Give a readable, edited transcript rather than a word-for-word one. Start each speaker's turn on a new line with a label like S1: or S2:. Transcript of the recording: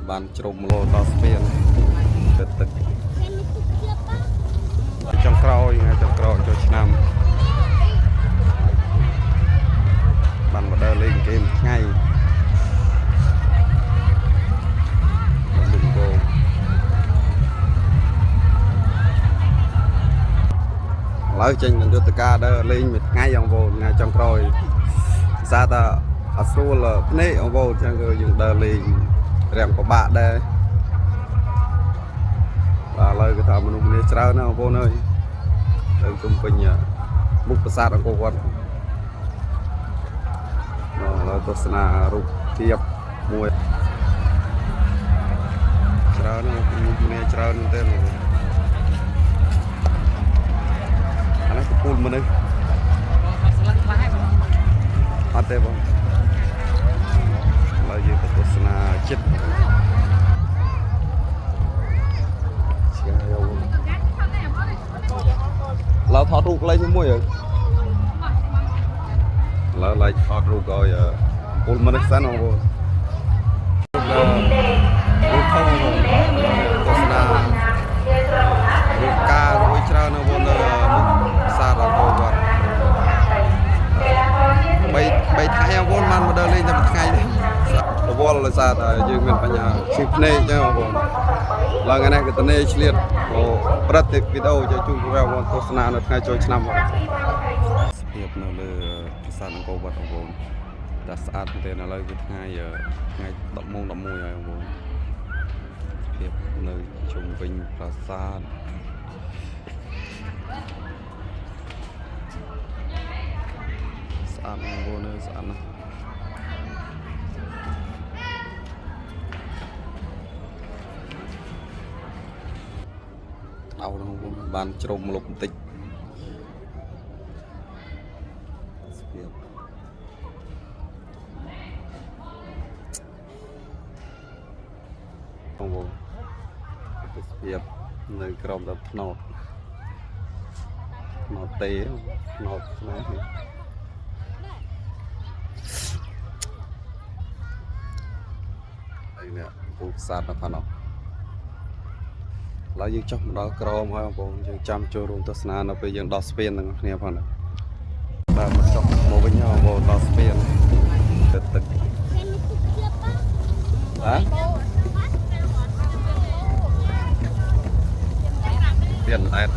S1: បានជ្រុំលោតស្ពានទឹកចុងក្រោយថ្ងៃចុងក្រោយចូលឆ្នាំបានមកដើរលេងហ្គេមថ្ងៃឡើយចេញនឹងយុទ្ធការដើរលេងមួយថ្ងៃអង្គបងថ្ងៃចុងក្រោយសារថាអត់ស្រួលភ្នែកអង្គបងចឹងគឺយើងដើរលេងរាំងពិបាកដែរបាទឥឡូវគឺថាមនុស្សម្នាច្រើនណាស់បងប្អូនអើយទៅជុំវិញមុខប្រាសាទអង្គរវត្តឥឡូវទស្សនារូបភាពមួយច្រើនណាស់មនុស្សម្នាច្រើនមែនទេអានេះពូលមនុស្សអត់ទេបងឥឡូវយើងទៅទស្សនាចិត្តเราថតរូបលេងមួយឥឡូវឡើងថតរូបឲ្យពូលមនុស្សសិនបងប្អូនរូបធំទស្សនារូបការរួចច្រើននៅមុខសាលអង្គរវត្ត3ថ្ងៃបងប្អូនបានមកដើរលេងតែមួយថ្ងៃនេះរវល់ដោយសារតែយើងមានបញ្ហាឈឺភ្នែកចឹងបងប្អូនឡើងថ្ងៃនេះក៏ត្នេឆ្លៀតប្រតិវីដេអូចូលជូនបងប្អូនទស្សនានៅថ្ងៃចូលឆ្នាំបងស្ពាបនៅលើប្រាសាទអង្គរវត្តបងប្អូនតែស្អាតមែនទេឥឡូវគឺថ្ងៃ10 ម៉ោង 11ហើយបងប្អូនស្ពាបនៅជុំវិញប្រាសាទស្អាតបងប្អូនអើយស្អាតណាស់អោបងប្អូនបានជ្រុំលុបបន្តិចស្ពាបបងប្អូនស្ពាបនៅក្រោមដល់ថ្នោតទេថ្នោតណានេះពូផ្សារនៅខាងនោះឡើយយើងចុះមកដល់ក្រមហើយបងប្អូនយើងចាំចូលរួមទស្សនានៅពេលយើងដល់ស្ពានទាំងគ្នាផងដែរបាទមកចុះមកវិញបងប្អូនដល់ស្ពានទឹកហ៎ស្ពានអែត